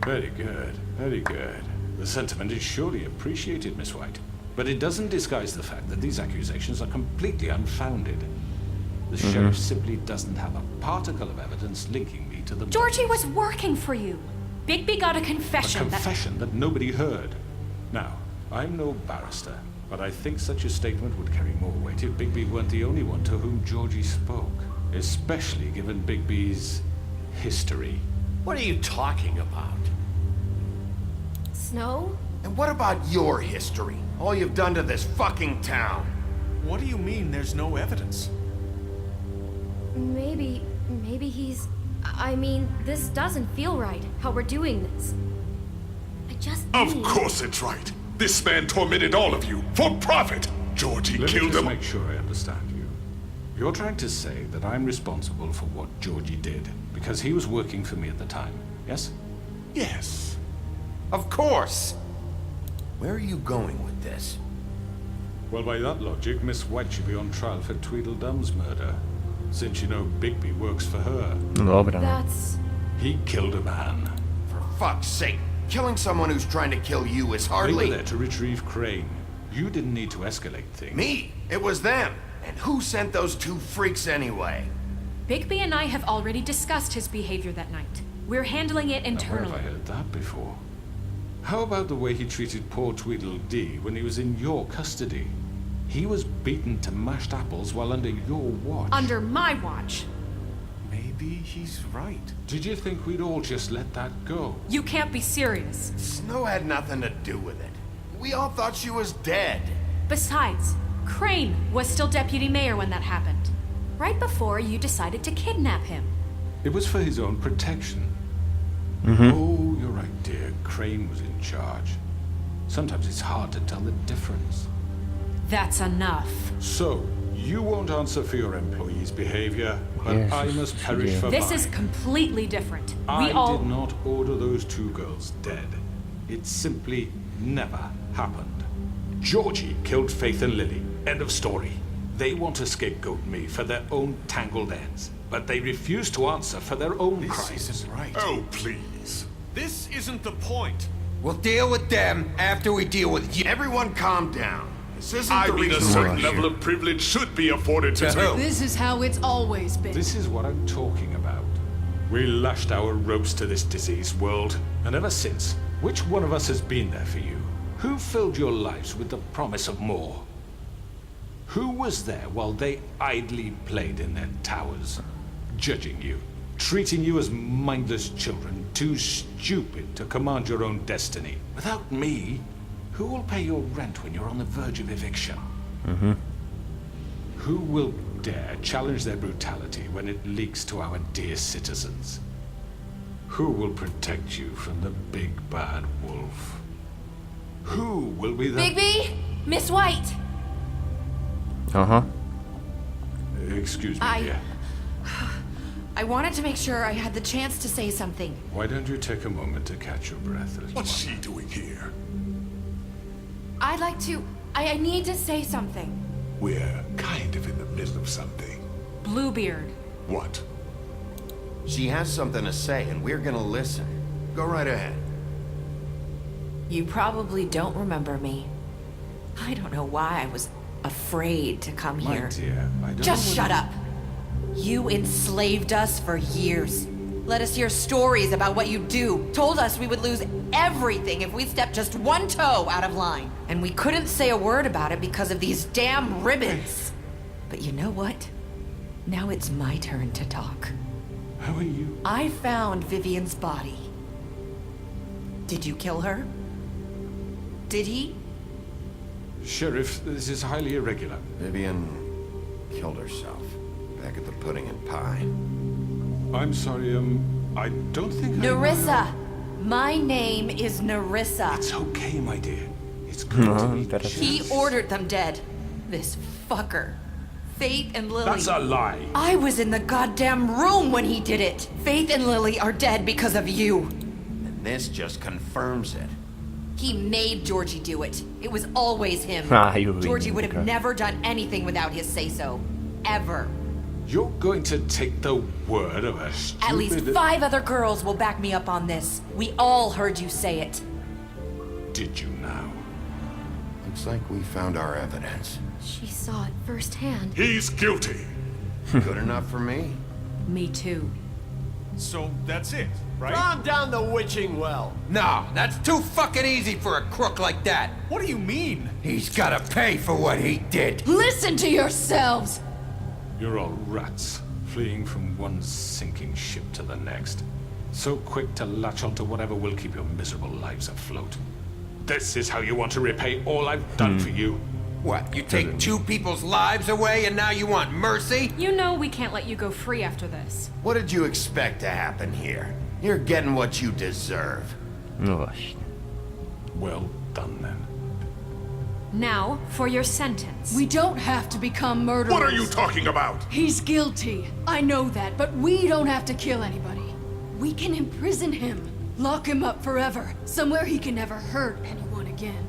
Very good, very good. The sentiment is surely appreciated, Miss White. But it doesn't disguise the fact that these accusations are completely unfounded. The sheriff simply doesn't have a particle of evidence linking me to the... Georgie was working for you. Bigby got a A confession confession that nobody heard. Now, I'm no barrister, but I think such a statement would carry more weight if Bigby weren't the only one to whom Georgie spoke. Especially given Bigby's history. What are you talking about? Snow? And what about your history? All you've done to this fucking town? What do you mean there's no evidence? Maybe he's... I mean, this doesn't feel right, how we're doing this. I just Of need... course it's right. This man tormented all of you for profit. Georgie Let me killed just him. make sure I understand you. You're trying to say that I'm responsible for what Georgie did because he was working for me at the time, yes? Yes. Of course! Where are you going with this? Well, by that logic, Miss White should be on trial for Tweedledum's murder. Since you know Bigby works for her. No dobra. That's... He killed a man. For fuck's sake, killing someone who's trying to kill you is They were hardly... there to retrieve Crane. You didn't need to escalate things. Me! It was them! And who sent those two freaks anyway? Bigby and I have already discussed his behavior that night. We're handling it Now, where have internally. I heard that before? How about the way he treated poor Tweedledee when he was in your custody? He was beaten to mashed apples while under your watch. Under my watch. Maybe he's right. Did you think we'd all just let that go? You can't be serious. Snow had nothing to do with it. We all thought she was dead. Besides, Crane was still deputy mayor when that happened. Right before you decided to kidnap him. It was for his own protection. Oh, you're right, dear. Crane was in charge. Sometimes it's hard to tell the difference. That's enough. So, you won't answer for your employees' behavior, but Yes, I must perish yeah. for This mine. is completely different. I We all... did not order those two girls dead. It simply never happened. Georgie killed Faith and Lily. End of story. They want to scapegoat me for their own tangled ends, but they refuse to answer for their own This crimes. isn't right. Oh, please. This isn't the point. We'll deal with them after we deal with you. Everyone calm down. This isn't I the mean, a reason certain we're level here. of privilege should be afforded to To who? This is how it's always been. This is what I'm talking about. We lashed our ropes to this diseased world, and ever since, which one of us has been there for you? Who filled your lives with the promise of more? Who was there while they idly played in their towers, judging you, treating you as mindless children, too stupid to command your own destiny? Without me, who will pay your rent when you're on the verge of eviction? Who will dare challenge their brutality when it leaks to our dear citizens? Who will protect you from the big bad wolf? Who will be the... Bigby! Miss White! Aha. Excuse me, I- dear. I wanted to make sure I had the chance to say something. Why don't you take a moment to catch your breath a little What's while? she doing here? I'd like to... I need to say something. We're kind of in the middle of something. Bluebeard. What? She has something to say, and we're gonna listen. Go right ahead. You probably don't remember me. I don't know why I was afraid to come My here. dear, I don't Just know shut what- up. You enslaved us for years. Let us hear stories about what you do. Told us we would lose everything if we stepped just one toe out of line. And we couldn't say a word about it because of these damn ribbons. But you know what? Now it's my turn to talk. How are you? I found Vivian's body. Did you kill her? Did he? Sheriff, this is highly irregular. Vivian killed herself back at the Pudding and Pie. I'm sorry, I don't think I... Narissa! My name is Narissa. It's okay, my dear. It's going to be that is- He just... ordered them dead. This fucker. Faith and Lily. That's a lie. I was in the goddamn room when he did it. Faith and Lily are dead because of you. And this just confirms it. He made Georgie do it. It was always him. Ah, you Georgie would okay. have never done anything without his say-so. Ever. You're going to take the word of a stupid... At least 5 other girls will back me up on this. We all heard you say it. Did you now? Looks like we found our evidence. She saw it firsthand. He's guilty. Good enough for me. Me too. So that's it, right? Calm down the witching well. No, that's too fucking easy for a crook like that. What do you mean? He's gotta pay for what he did. Listen to yourselves! You're all rats, fleeing from one sinking ship to the next. So quick to latch onto whatever will keep your miserable lives afloat. This is how you want to repay all I've done for you? What, you take 2 people's lives away and now you want mercy? You know we can't let you go free after this. What did you expect to happen here? You're getting what you deserve. No właśnie. Well done then. Now, for your sentence. We don't have to become murderers. What are you talking about? He's guilty. I know that, but we don't have to kill anybody. We can imprison him. Lock him up forever. Somewhere he can never hurt anyone again.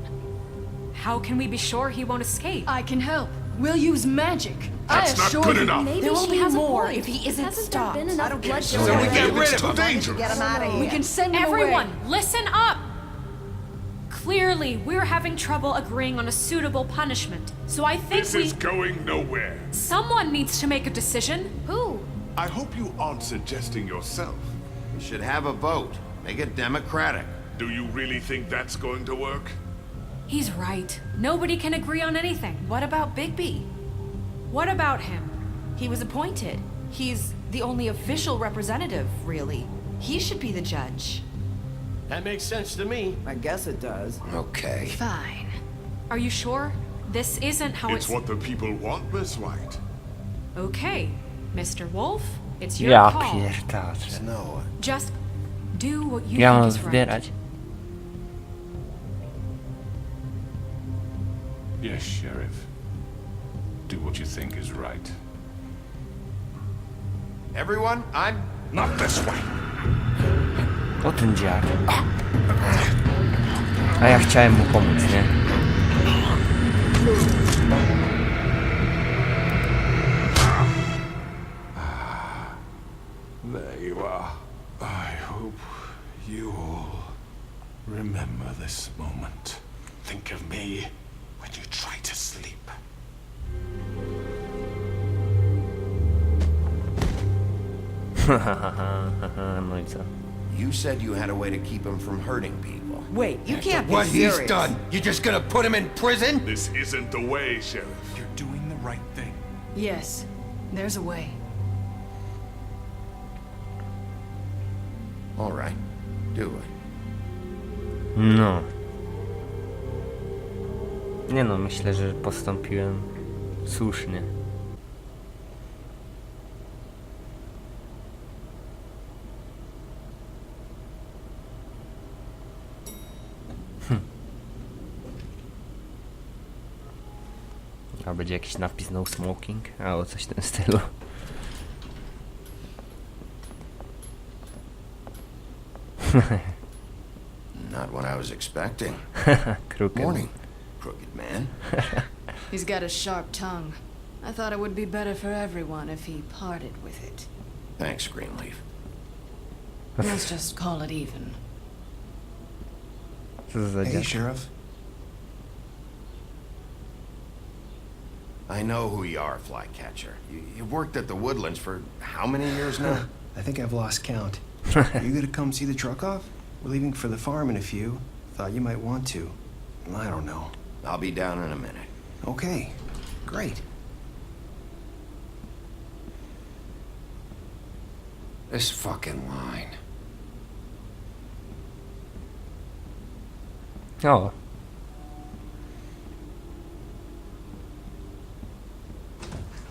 How can we be sure he won't escape? I can help. We'll use magic. That's not good enough. Maybe There will she be has a more point. if he isn't Hasn't stopped. There been enough I don't care. bloodshed? So we get rid It's of too him. dangerous. We can send him Everyone, away. listen up! Clearly, we're having trouble agreeing on a suitable punishment. So I think This is going nowhere. someone needs to make a decision. Who? I hope you aren't suggesting yourself. We should have a vote. Make it democratic. Do you really think that's going to work? He's right. Nobody can agree on anything. What about Bigby? What about him? He was appointed. He's the only official representative, really. He should be the judge. That makes sense to me. I guess it does. Okay. Fine. Are you sure? This isn't how It's what the people want, Miss White. Okay, Mr. Wolf, it's your Ja call. pierdolę. No. Just do what you Ja think mam is right. zbierać. Yes, Sheriff. Do what you think is right. Everyone, I'm... Not this way. O ten dziad. A ja chciałem mu pomóc, nie? There you are. I hope you all remember this moment. Think of me when you try to sleep. No i co? You said you had a way to keep him from hurting people. Wait, you can't be What serious. he's done, you just gonna put him in prison? This isn't the way, Sheriff. You're doing the right thing. Yes, there's a way. All right. Do it. No. Nie no, myślę, że postąpiłem słusznie. A będzie jakiś napis no smoking? Albo coś w tym stylu. Not what I was expecting. Crooked. Morning, crooked man. He's got a sharp tongue. I thought it would be better for everyone if he parted with it. Thanks, Greenleaf. Let's just call it even. Co to za Hey, dziad? Sheriff. I know who you are, Flycatcher. You've worked at the Woodlands for how many years now? I think I've lost count. You gonna come see the truck off? We're leaving for the farm in a few. Thought you might want to. I don't know. I'll be down in a minute. Okay, great. This fucking line. O,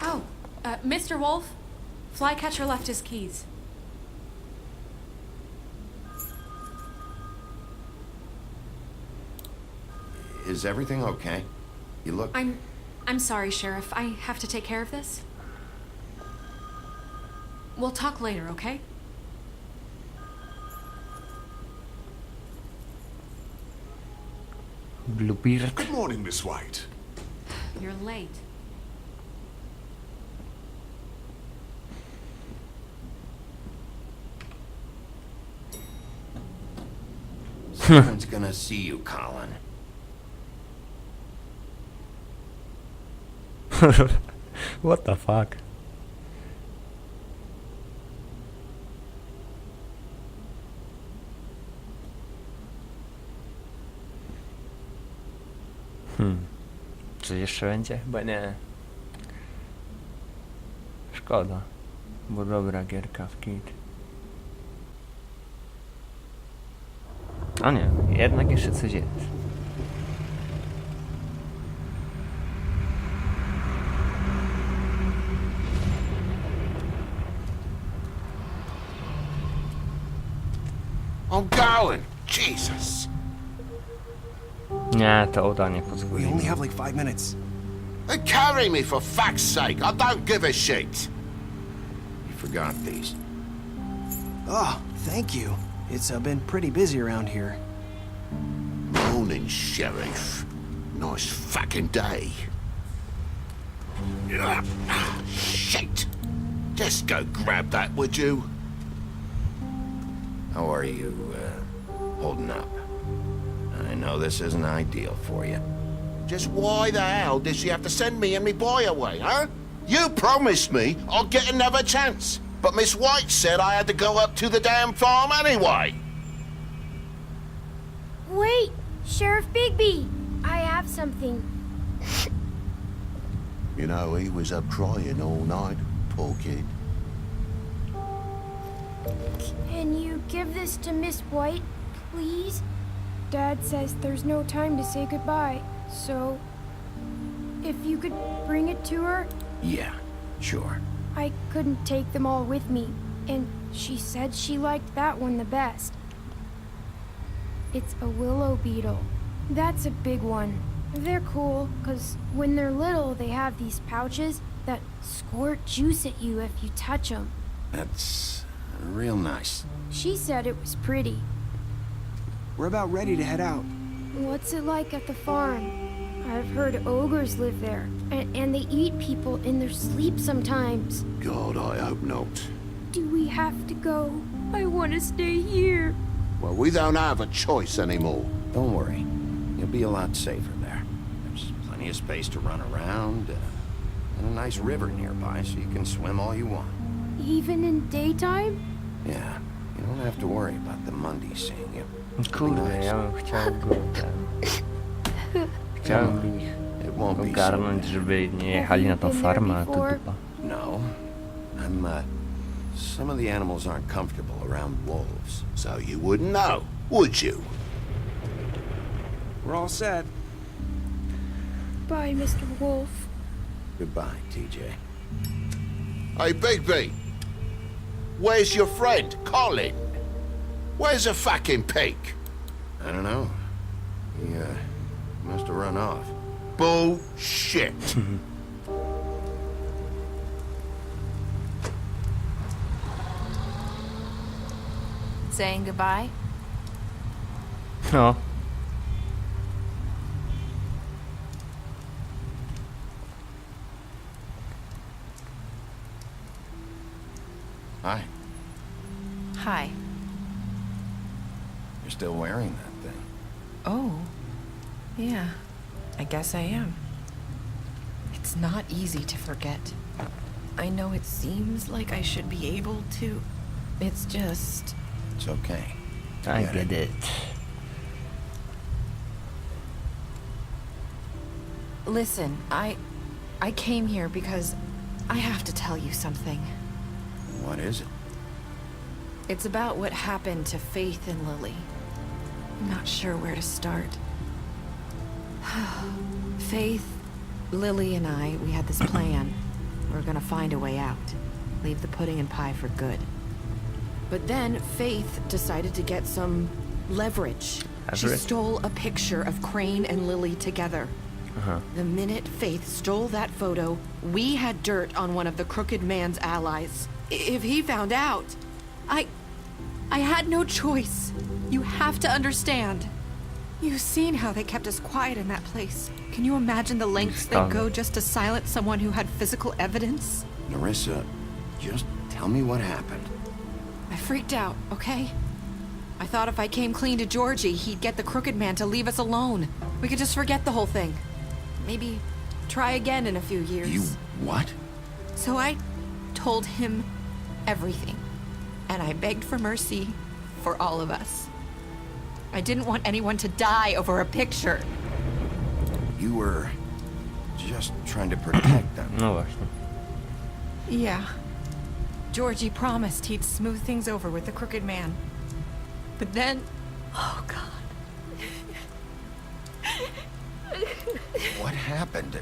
Oh, Mr. Wolf, Flycatcher left his keys. Is everything okay? You look... I'm sorry, Sheriff. I have to take care of this. We'll talk later, okay? Bluebeard. Good morning, Miss White. You're late. No one's gonna see you, Colin. What the fuck? Czy jeszcze będzie? Chyba nie. Szkoda. Bo dobra gierka w kit. A nie, jednak jeszcze coś jest. I'm going. Jesus. Nie, to uda nie We pozwoli. only have like 5 minutes. Carry me for fuck's sake. I don't give a shit. You forgot these. Oh, thank you. It's been pretty busy around here. Morning, Sheriff. Nice fucking day. Shit. Just go grab that, would you? How are you, holding up? I know this isn't ideal for you. Just why the hell did she have to send me and me boy away, huh? You promised me I'd get another chance, but Miss White said I had to go up to the damn farm anyway. Wait, Sheriff Bigby, I have something. You know, he was up crying all night, poor kid. Can you give this to Miss White, please? Dad says there's no time to say goodbye, so if you could bring it to her. Yeah, sure. I couldn't take them all with me, and she said she liked that one the best. It's a willow beetle. That's a big one. They're cool, because when they're little, they have these pouches that squirt juice at you if you touch them. That's real nice. She said it was pretty. We're about ready to head out. What's it like at the farm? I've heard ogres live there, and they eat people in their sleep sometimes. God, I hope not. Do we have to go? I want to stay here. Well, we don't have a choice anymore. Don't worry. You'll be a lot safer there. There's plenty of space to run around, and a nice river nearby so you can swim all you want. Even in daytime? Yeah, you don't have to worry about the Mundies seeing you. Kurde, ja bym chciał go chciałbym ich It won't be so ogarnąć, bad. żeby nie jechali na tą farmę, a to dupa. No. Some of the animals aren't comfortable around wolves. So you wouldn't know, would you? We're all set. Bye, Mr. Wolf. Goodbye, TJ. Hey, Bigby. Where's your friend, Colin? Where's the fucking pig? I don't know. He, must have run off. Bullshit. Saying goodbye? No. Hi. Hi. You're still wearing that thing. Oh. Yeah. I guess I am. It's not easy to forget. I know it seems like I should be able to. It's just... It's okay. I get it. Listen, I came here because I have to tell you something. What is it? It's about what happened to Faith and Lily. I'm not sure where to start. Faith, Lily, and I, we had this plan. We're gonna find a way out. Leave the pudding and pie for good. But then Faith decided to get some leverage. She Leverage? stole a picture of Crane and Lily together. The minute Faith stole that photo, we had dirt on one of the crooked man's allies. If he found out, I had no choice. You have to understand. You've seen how they kept us quiet in that place. Can you imagine the lengths they'd go just to silence someone who had physical evidence? Narissa, just tell me what happened. I freaked out, okay? I thought if I came clean to Georgie, he'd get the Crooked Man to leave us alone. We could just forget the whole thing. Maybe try again in a few years. You what? So I told him everything. And I begged for mercy for all of us. I didn't want anyone to die over a picture. You were just trying to protect them. No właśnie. Yeah. Georgie promised he'd smooth things over with the Crooked Man. But then... Oh, God. What happened?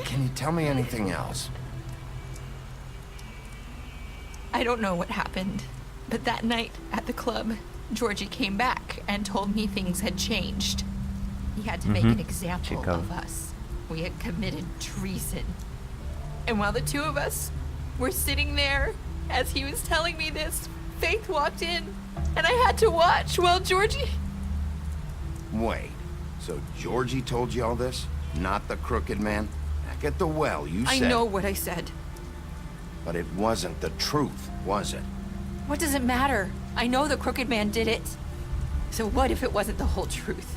Can you tell me anything else? I don't know what happened. But that night at the club, Georgie came back and told me things had changed. He had to make an example of us. We had committed treason. And while the two of us were sitting there, as he was telling me this, Faith walked in, and I had to watch while Georgie... Wait, so Georgie told you all this? Not the Crooked Man? Back at the well, you said... I know what I said. But it wasn't the truth, was it? What does it matter? I know the Crooked Man did it. So what if it wasn't the whole truth?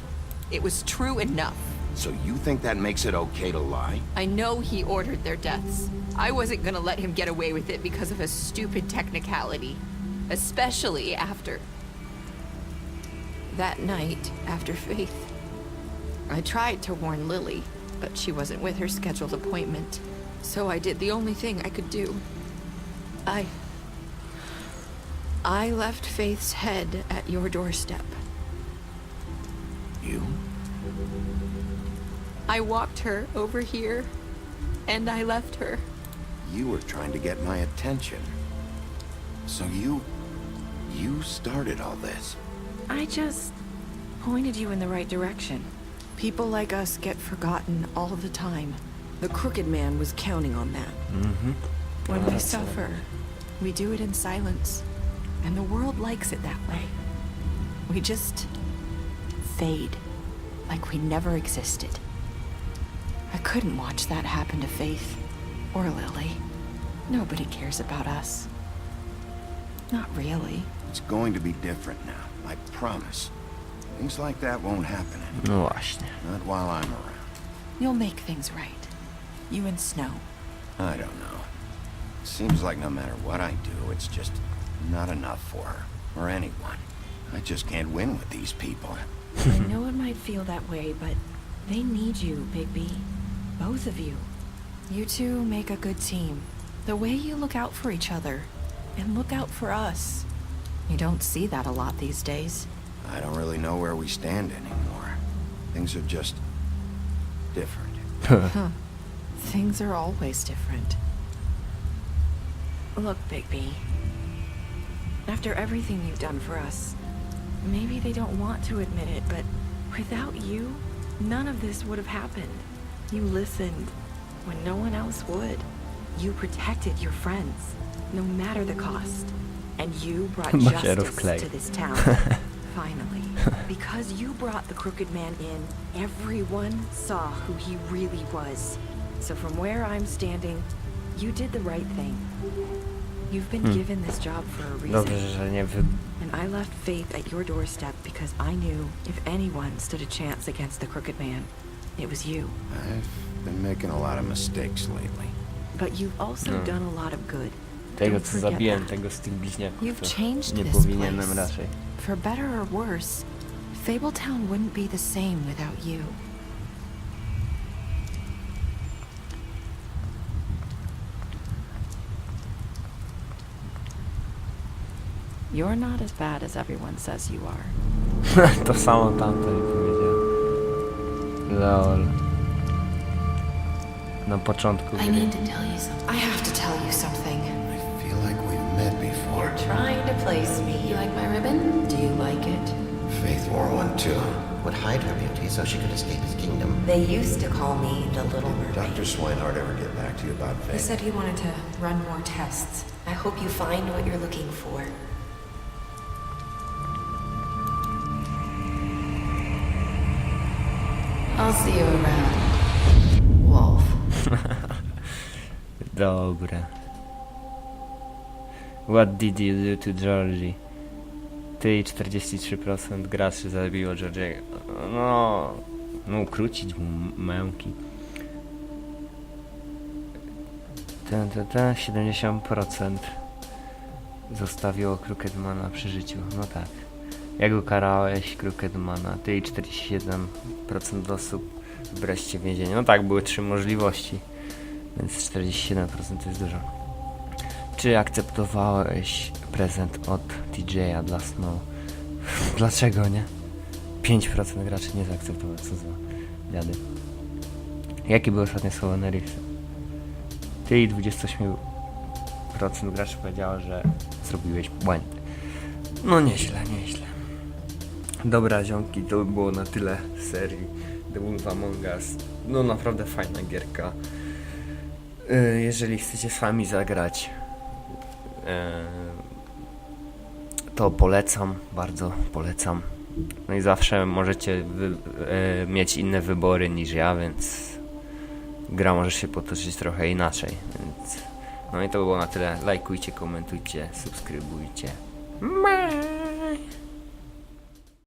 It was true enough. So you think that makes it okay to lie? I know he ordered their deaths. I wasn't gonna let him get away with it because of a stupid technicality. Especially after... that night, after Faith. I tried to warn Lily, but she wasn't with her scheduled appointment. So I did the only thing I could do. I left Faith's head at your doorstep. You? I walked her over here, and I left her. You were trying to get my attention. So you started all this. I just pointed you in the right direction. People like us get forgotten all the time. The Crooked Man was counting on that. When we suffer, we do it in silence. And the world likes it that way. We just fade, like we never existed. I couldn't watch that happen to Faith or Lily. Nobody cares about us. Not really. It's going to be different now, I promise. Things like that won't happen anymore. No właśnie. Not while I'm around. You'll make things right. You and Snow. I don't know. Seems like no matter what I do, it's just not enough for her, or anyone. I just can't win with these people. I know it might feel that way, but they need you, Bigby. Both of you. You two make a good team. The way you look out for each other, and look out for us. You don't see that a lot these days. I don't really know where we stand anymore. Things are just different. Things are always different. Look, Bigby. After everything you've done for us, maybe they don't want to admit it, but without you, none of this would have happened. You listened when no one else would. You protected your friends, no matter the cost. And you brought justice to this town. Finally. Because you brought the Crooked Man in, everyone saw who he really was. So from where I'm standing, you did the right thing. You've been given this job for a reason. Dobrze, że nie And I left Faith at your doorstep because I knew if anyone stood a chance against the Crooked Man, it was you. I've been making a lot of mistakes lately. But you've also done a lot of good. Tego Don't co forget zabiłem, that. tego z tych bliźniaków, You've to changed nie this powinienem place. raczej. For better or worse, Fabletown wouldn't be the same without you. You're not as bad as everyone says you are. To samo tamto mi powiedział. Lol. Na początku I need to tell you something. I have to tell you something. I feel like we've met before. Trying to place me. You like my ribbon? Do you like it? Faith wore one too. Would hide her beauty so she could escape his kingdom. They used to call me the Little Mermaid. Dr. Swinehart ever get back to you about He Faith? said he wanted to run more tests. I hope you find what you're looking for. I'll see you around, Wolf. Dobra. What did you do to Georgie? Ty i 43% graczy zabiło Georgiego. No ukrócić mu męki. 70% zostawiło Crookedmana przy życiu. No tak. Jak ukarałeś Crookedmana? Ty i 47% osób wreszcie w więzieniu. No tak, były 3 możliwości. Więc 47% to jest dużo. Czy akceptowałeś prezent od DJ-a dla Snow? Dlaczego nie? 5% graczy nie zaakceptowało. Co za dziady. Jakie były ostatnie słowa Nerysa? Ty i 28% graczy powiedziało, że zrobiłeś błędy. No nieźle, nieźle. Dobra ziomki, to by było na tyle z serii The Wolf Among Us. No naprawdę fajna gierka. Jeżeli chcecie z wami zagrać, to polecam, bardzo polecam. No i zawsze możecie mieć inne wybory niż ja, więc gra może się potoczyć trochę inaczej. Więc no i to by było na tyle. Lajkujcie, komentujcie, subskrybujcie. Bye.